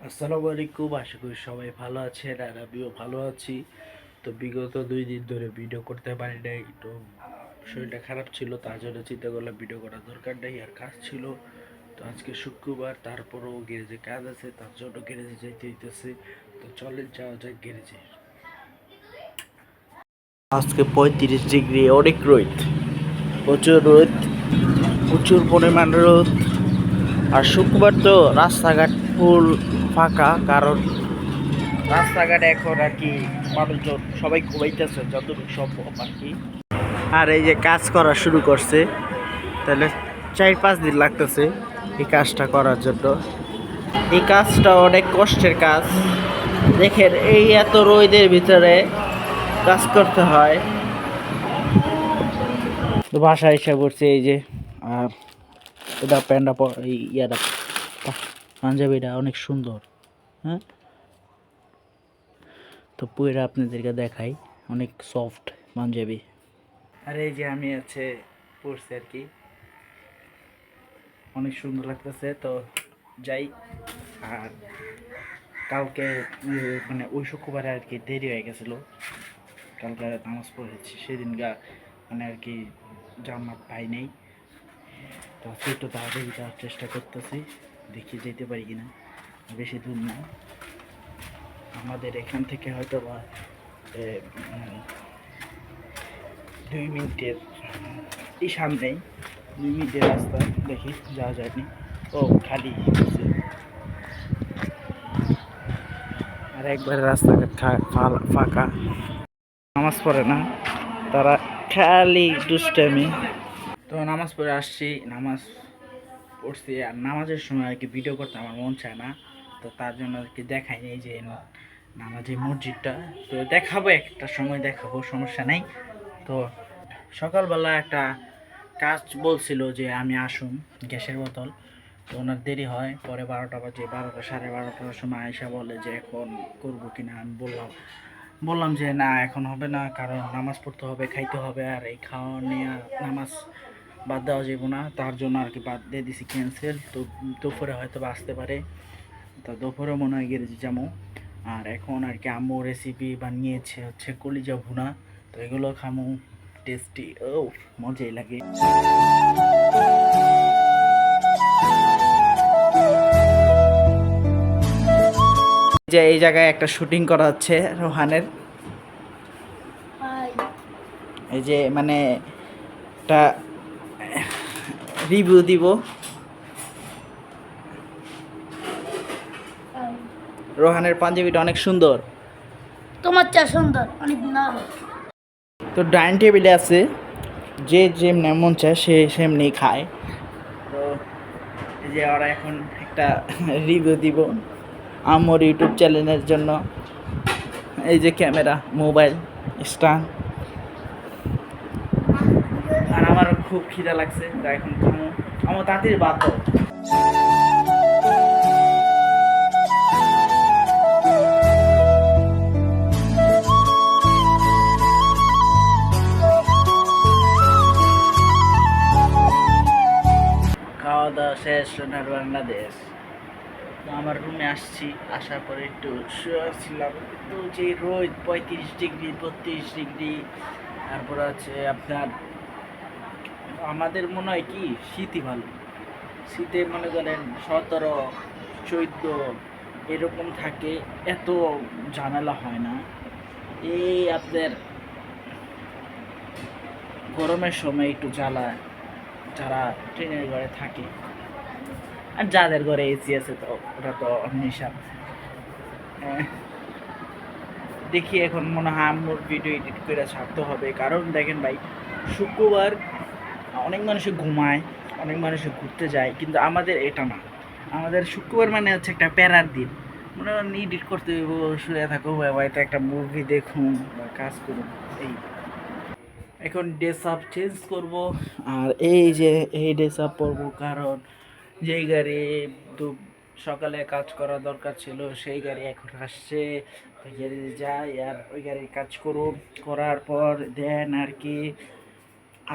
আসসালামু আলাইকুম, আশা করি সবাই ভালো আছেন আর আমিও ভালো আছি। তো বিগত 2 দিন ধরে ভিডিও করতে পারি নাই, তো শরীরটা খারাপ ছিল, তার জন্য চিন্তা করলাম ভিডিও করার দরকার নেই, আর কাজ ছিল। তো আজকে শুক্রবার, তারপরেও গ্যারেজে কাজ আছে, তার জন্য গ্যারেজে যাইতে হইতেছে। তো চলেন যাওয়া যাক গ্যারেজে। আজকে 35 ডিগ্রি, অনেক রোদ, প্রচুর রোদ, প্রচুর পরিমাণ রোদ। আর শুক্রবার তো রাস্তাঘাট ফুল ফাঁকা, কারণ রাস্তাঘাটে এখন আর কি মানুষজন সবাই ঘুমাইতেছে যতটুকু সম্ভব আর কি। আর এই যে কাজ করা শুরু করছে, তাহলে 4-5 দিন লাগতেছে এই কাজটা করার জন্য। এই কাজটা অনেক কষ্টের কাজ। দেখেন, এই এত রোদের ভিতরে কাজ করতে হয়। তো বাসায় এসে পড়ছে এই যে, আর এটা প্যান্টটা এই ইয়াটা পাঞ্জাবিটা অনেক সুন্দর। হ্যাঁ, তো পুরো আপনাদেরকে দেখাই, অনেক সফট পাঞ্জাবি। আর এই যে আমি পড়ছি আর কি, অনেক সুন্দর লাগতেছে। তো যাই। আর কালকে মানে ওই শুক্রবারে আর কি দেরি হয়ে গেছিলো, কালকে নামাজ পড়েছি সেদিন মানে আর কি জামাত পাই নেই। তো একটু তাড়াতাড়ি যাওয়ার চেষ্টা করতেছি, দেখি যেতে পারি কিনা। বেশি দূর না, আমাদের এখান থেকে হয়তো বা 2 মিনিটের সামনেই, 2 মিনিটের রাস্তা, দেখি যাওয়া যায়নি। ও খালি আর একবারে রাস্তাঘাট ফাঁকা, নামাজ পড়ে না তারা, খালি দুষ্টামি। তো নামাজ পড়ে আসছি, নামাজ পড়ছি, আর নামাজের সময় আর কি ভিডিও করতে আমার মন চায় না, তো তার জন্য আর কি দেখাইনি এই যে নামাজের মসজিদটা। তো দেখাবো, একটা সময় দেখাবো, সমস্যা নেই। তো সকালবেলা একটা কাজ বলছিল যে আমি আসুন, গ্যাসের বোতল। তো ওনার দেরি হয়, পরে 12টা বাজে, 12টা সাড়ে 12টার সময় আয়সা বলে যে এখন করবো কিনা। আমি বললাম যে না, এখন হবে না, কারণ নামাজ পড়তে হবে, খাইতে হবে, আর এই খাওয়া নিয়ে নামাজ বাদ দেওয়া যাবে না, তার জন্য আর কি বাদ দিয়ে দিছি, ক্যান্সেল। তো দুপুরে হয়তো বা আসতে পারে, তো দুপুরে মনে হয় গেছি যাবো। আর এখন আর কি আম্মু রেসিপি বানিয়েছে কলিজা ভুনা, তো এগুলো খামু, টেস্টি, ও মজাই লাগে। যে এই জায়গায় একটা শুটিং করা হচ্ছে রোহানের, এই যে মানে একটা রিভিউ দিব। রোহানের পাঞ্জাবিটা অনেক সুন্দর, তোমার চা সুন্দর অনেক না। তো ডাইনিং টেবিলে আছে, যে যেমনি মন চায় সে সেমনি খায়। তো এই যে ওরা এখন একটা রিভিউ দিব আমার ইউটিউব চ্যানেলের জন্য। এই যে ক্যামেরা, মোবাইল স্ট্যান্ড। আর আমার খুব খিদা লাগছে, তো এখন খামো, আমার তাড়াতাড়ি বাদ দাও। খাওয়া দাওয়া শেষ, সোনার বাংলাদেশ। তো আমার রুমে আসছি, আসার পরে একটু শুয়েছিলাম। তো যে রোদ 35 ডিগ্রি, 32 ডিগ্রি, তারপর আছে আপনার, আমাদের মনে হয় কি শীতই ভালো। শীতে মনে করেন 17, 14 এরকম থাকে, এত ঝামেলা হয় না। এই আপনার গরমের সময় একটু জ্বালা, যারা ট্রেনের ঘরে থাকে, আর যাদের ঘরে এসি আছে তো ওটা তো নিশান। দেখি এখন মনে হয় আম্মুর ভিডিও এডিট করে ছাড়তে হবে, কারণ দেখেন ভাই, শুক্রবার অনেক মানুষে ঘুমায়, অনেক মানুষে ঘুরতে যায়, কিন্তু আমাদের এটা না। আমাদের শুক্রবার মানে হচ্ছে একটা প্যারার দিন, মনে করেন এডিট করতে হইব, শুয়ে থাকো বাড়িতে, একটা মুভি দেখুন বা কাজ করুন। এই এখন ড্রেস আপ চেঞ্জ করব, আর এই যে এই ড্রেস আপ পরবো, কারণ যেই গাড়ি তো সকালে কাজ করা দরকার ছিল সেই গাড়ি এখন আসছে, ওই গাড়ি যাই আর ওই গাড়ির কাজ করুন, করার পর দেন আর কি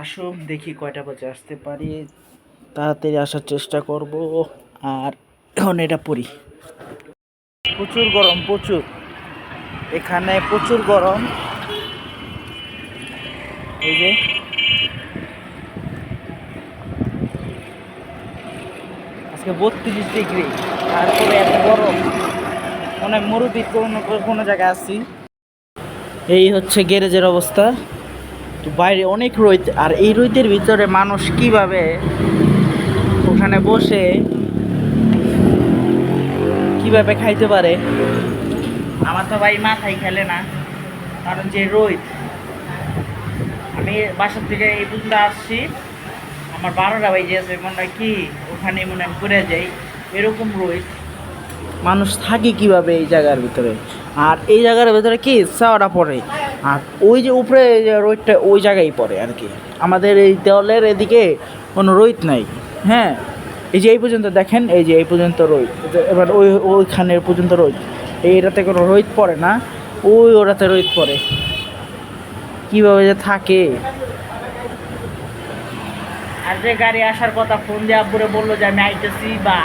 আসুন, দেখি কয়টা বাজে আসতে পারি, তাড়াতাড়ি আসার চেষ্টা করব। আর এখন এটা পড়ি। প্রচুর গরম, প্রচুর, এখানে প্রচুর গরম। এই যে আজকে 32 ডিগ্রি, তারপরে এত গরম, অনেক মরুভূমির কোনো কোনো জায়গায় আছি। এই হচ্ছে গ্যারেজের অবস্থা। তো বাইরে অনেক রোদ, আর এই রোদের ভিতরে মানুষ কিভাবে ওখানে বসে কিভাবে খাইতে পারে, আমার তো ভাই মাথায় খেলে না। কারণ যে রোদ, আমি বাসার থেকে এই পর্যন্ত আসছি, আমার 12টা বাজে আছে, মনে হয় কি ওখানে মনে হয় ঘুরে যাই, এরকম রোদ। মানুষ থাকে কিভাবে এই জায়গার ভিতরে, আর এই জায়গার ভিতরে কি ছাওয়াটা পড়ে, আর ওই যে উপরে যে রোদটা ওই জায়গায় পড়ে আর কি। আমাদের এই দেওয়ালের এদিকে কোনো রোদ নাই। হ্যাঁ, এই যে এই পর্যন্ত দেখেন, এই যে এই পর্যন্ত রোদ, এবার ওইখানের পর্যন্ত রোদ, এইটাতে কোনো রোদ পড়ে না, ওরাতে রোদ পড়ে। কীভাবে যে থাকে। আর যে গাড়ি আসার কথা, ফোন দিয়ে আব্বুরে বললো যে আমি আইতেছি, বা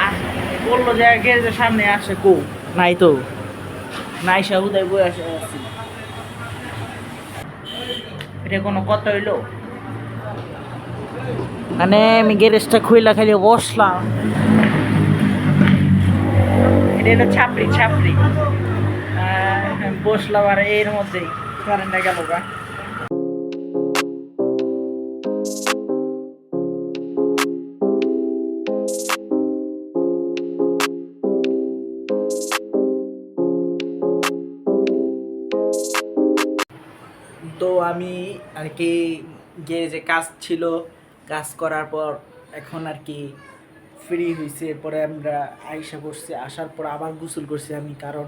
বললো যে গ্যারেজের সামনে আসে, কো নাই তো, নাই সাহুদাই বই আসে আসছি। এটা কোনো কথা হইলো? মানে আমি গ্যারেজটা খুইলা খালি বসলাম, এটা হলো ছাপড়ি ছাপড়ি, বসলাম আর এর মধ্যেই কারেন্টটা গেল গা। তো আমি আর কি গিয়ে যে কাজ ছিল, কাজ করার পর এখন আর কি ফ্রি হয়েছে, এরপরে আমরা আইসা বসছি, আসার পর আবার গোসল করছি আমি। কারণ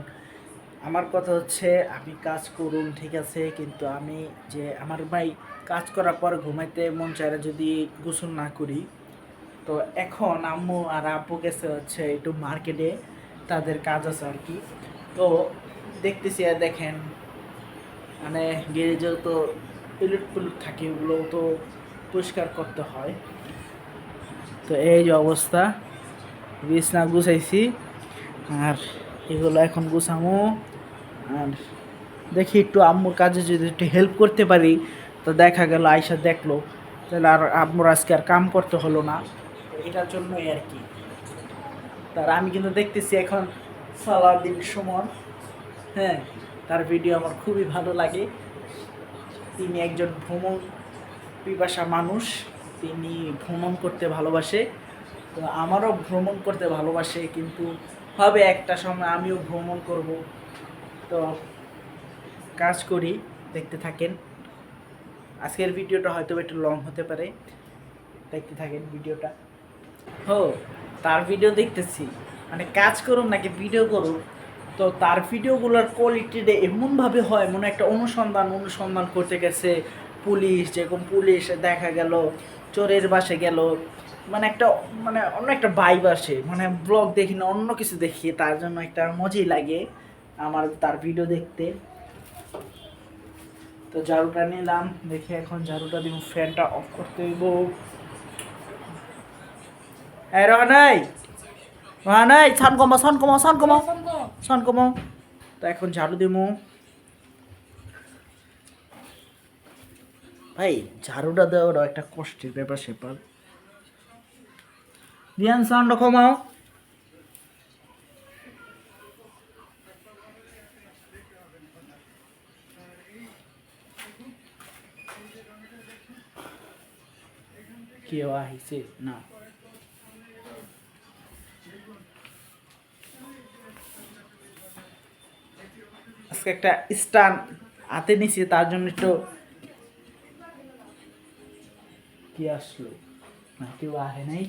আমার কথা হচ্ছে আমি কাজ করুন ঠিক আছে, কিন্তু আমি যে আমার ভাই কাজ করার পর ঘুমাইতে মন চায় না যদি গোসল না করি। তো এখন আম্মু আর আব্বু গেছে হচ্ছে একটু মার্কেটে, তাদের কাজ আছে আর কি। তো দেখতেছি, আর দেখেন মানে গ্যারেজেও তো ইলুট পুলুট থাকে, ওগুলো তো পরিষ্কার করতে হয়। তো এই যে অবস্থা, বিছনা গুছাইছি, আর এগুলো এখন গুছামো। আর দেখি একটু আম্মুর কাজে যদি একটু হেল্প করতে পারি, তো দেখা গেল আয়সা দেখলো, তাহলে আর আম্মুর আজকে আর কাম করতে হলো না। তো এটার জন্যই আর কি। তার আমি কিন্তু দেখতেছি এখন সালাউদ্দিন সুমন, হ্যাঁ, তার ভিডিও আমার খুবই ভালো লাগে। তিনি একজন ভ্রমণ পিপাসা মানুষ, তিনি ভ্রমণ করতে ভালোবাসে। তো আমারও ভ্রমণ করতে ভালোবাসে, কিন্তু হবে একটা সময় আমিও ভ্রমণ করব। তো কাজ করি, দেখতে থাকেন। আজকের ভিডিওটা হয়তো একটু লং হতে পারে, দেখতে থাকেন ভিডিওটা। হো, তার ভিডিও দেখতেছি, মানে কাজ করুন নাকি ভিডিও করুন, তো তার ভিডিওগুলোর কোয়ালিটিটা এমনভাবে হয়, মনে একটা অনুসন্ধান করতে গেছে পুলিশ, যেরকম পুলিশ দেখা গেল চোরের বাসে গেল, মানে একটা মানে অন্য একটা ভাইব আসে, মানে ব্লগ দেখি না অন্য কিছু দেখি, তার জন্য একটা মজাই লাগে আমার তার ভিডিও দেখতে। তো ঝাড়ুটা নিলাম, দেখি এখন ঝাড়ুটা দিব, ফ্যানটা অফ করতে হইব। এই রহানাই, রহানাই, সাউন্ড কমাও, সাউন্ড কমাও, সাউন্ড কমাও, সাউন্ড কমাও। তো এখন ঝাড়ু দিব ভাই, ঝাড়ুটা দেওয়ারও একটা কষ্টের ব্যাপার স্যাপার। রিয়ান, সাউন্ড কমাও। কেউ আহিছে না? আজকে একটা স্টান হাতে নিছি, তার জন্য একটু কি আসলো না, কেউ আহে নাই,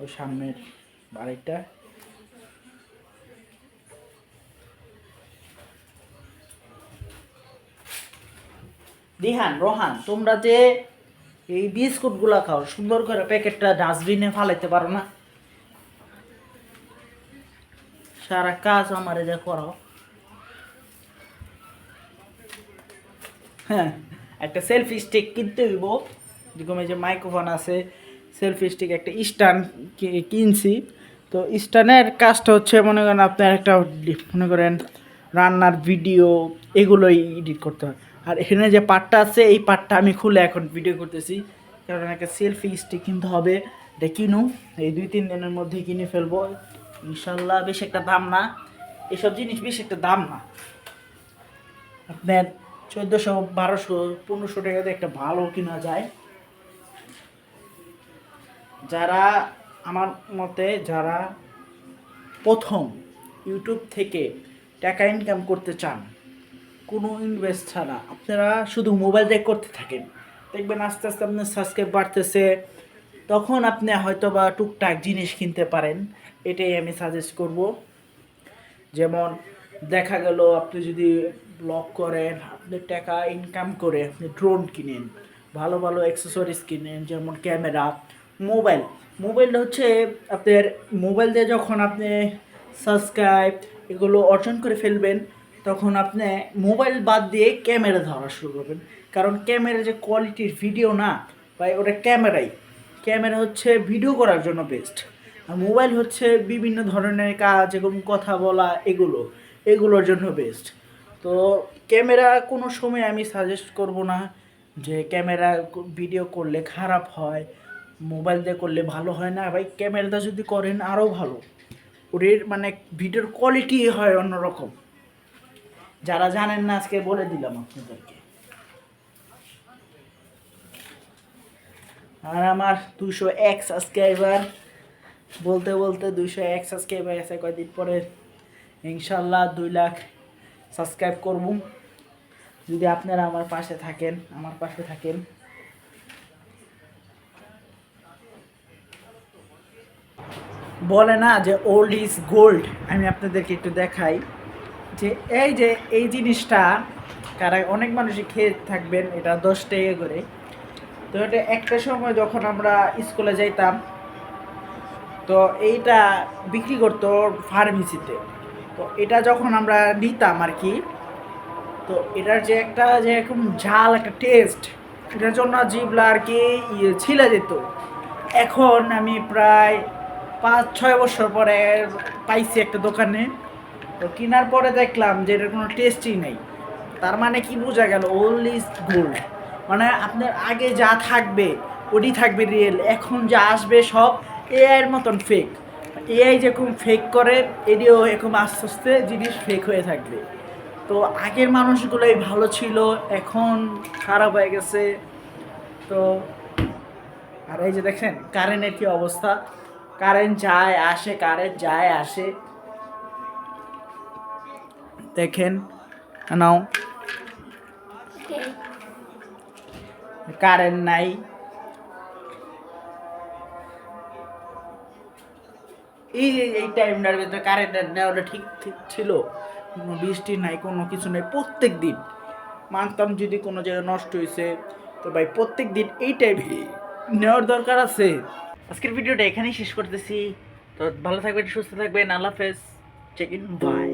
ওই সামনের বাড়িটা। দিহান, রোহান, তোমরা যে এই বিস্কুটগুলা খাও, সুন্দর করে প্যাকেটটা ডাস্টবিনে ফালাইতে পারো না? সারা কাজ আমারে যা করো। হ্যাঁ, একটা সেলফি স্টিক কিনতে হইব, যেরকম এই যে মাইক্রোফোন আছে, সেলফি স্টিক একটা স্ট্যান্ড কিনছি, তো স্ট্যান্ডের কাজটা হচ্ছে মনে করেন আপনার একটা মনে করেন রান্নার ভিডিও এগুলোই এডিট করতে হয়। আর এখানে যে পার্টটা আছে এই পার্টটা আমি খুলে এখন ভিডিও করতেছি, কারণ একটা সেলফি স্টিক কিনতে হবে। এটা কিনু, এই 2-3 দিনের মধ্যে কিনে ফেলবো ইনশাল্লাহ। বেশ একটা দাম না, এসব জিনিস বেশ একটা দাম না। আপনার 1400, 1200, 1500 টাকাতে একটা ভালো কিনা যায়। যারা আমার মতে যারা প্রথম ইউটিউব থেকে টাকা ইনকাম করতে চান কোনো ইনভেস্ট ছাড়া, আপনারা শুধু মোবাইল দিয়ে করতে থাকেন, দেখবেন আস্তে আস্তে আপনার সাবস্ক্রাইব বাড়তেছে। তখন আপনি হয়তো বা টুকটাক জিনিস কিনতে পারেন, এটাই আমি সাজেস্ট করব। যেমন দেখা গেল আপনি যদি ব্লগ করেন, আপনি টাকা ইনকাম করে আপনি ড্রোন কিনেন, ভালো ভালো অ্যাক্সেসরিজ কিনেন, যেমন ক্যামেরা, মোবাইল। মোবাইলটা হচ্ছে আপনার মোবাইল দিয়ে যখন আপনি সাবস্ক্রাইব এগুলো অর্জন করে ফেলবেন, তখন আপনি মোবাইল বাদ দিয়ে ক্যামেরা ধরা শুরু করবেন। কারণ ক্যামেরা যে কোয়ালিটির ভিডিও না ভাই, ওটা ক্যামেরা হচ্ছে ভিডিও করার জন্য বেস্ট। আর মোবাইল হচ্ছে বিভিন্ন ধরনের কাজ এবং কথা বলা এগুলোর জন্য বেস্ট। তো ক্যামেরা কোনো সময় আমি সাজেস্ট করব না যে ক্যামেরা ভিডিও করলে খারাপ হয়, মোবাইল দিয়ে করলে ভালো হয় না ভাই। ক্যামেরাটা যদি করেন আরও ভালো, ওদের মানে ভিডিওর কোয়ালিটি হয় অন্যরকম। যারা জানেন না আজকে বলে দিলাম আপনাদেরকে। আর আমার 201 সাবস্ক্রাইবার, বলতে বলতে 201 সাবস্ক্রাইবার আছে, কয়েকদিন পরে ইনশাল্লাহ 2 লাখ সাবস্ক্রাইব করব। যদি আপনারা আমার পাশে থাকেন। বলে না যে ওল্ড ইজ গোল্ড, আমি আপনাদেরকে একটু দেখাই যে এই জিনিসটা কারা অনেক মানুষই খেয়ে থাকবেন, এটা 10 টাকা করে। তো এটা একটা সময় যখন আমরা স্কুলে যাইতাম, তো এইটা বিক্রি করতো ফার্মেসিতে। তো এটা যখন আমরা নিতাম আর কি, তো এটার যে একটা যে এরকম ঝাল একটা টেস্ট, এটার জন্য জিভলা আর কি ছিলে যেত। এখন আমি প্রায় 5-6 বছর পরে পাইছি একটা দোকানে, তো কেনার পরে দেখলাম যে এটার কোনো টেস্টই নেই। তার মানে কি বোঝা গেল, ওল্ড ইজ গোল্ড। মানে আপনার আগে যা থাকবে ওটি থাকবে রিয়েল, এখন যা আসবে সব এআইয়ের মতন ফেক। এআই যেরকম ফেক করে, এটিও এরকম আস্তে আস্তে জিনিস ফেক হয়ে থাকবে। তো আগের মানুষগুলোই ভালো ছিল, এখন খারাপ হয়ে গেছে। তো আর এই যে দেখেন কারেন্টের কি অবস্থা, কারেন্ট যায় আসে দেখেন নাও, কারেন্ট নাই। এই টাইমটার ভিতরে কারেন্ট নেওয়াটা ঠিক ছিল। কোনো বৃষ্টি নাই, কোনো কিছু নাই, প্রত্যেক দিন মানতাম যদি কোনো জায়গায় নষ্ট হয়েছে, তো ভাই প্রত্যেক দিন এই টাইমে নেওয়ার দরকার আছে। আজকের ভিডিওটা এখানেই শেষ করতেছি। তো ভালো থাকবেন, সুস্থ থাকবেন, আল্লাহ হাফেজ, চেক ইন, বাই।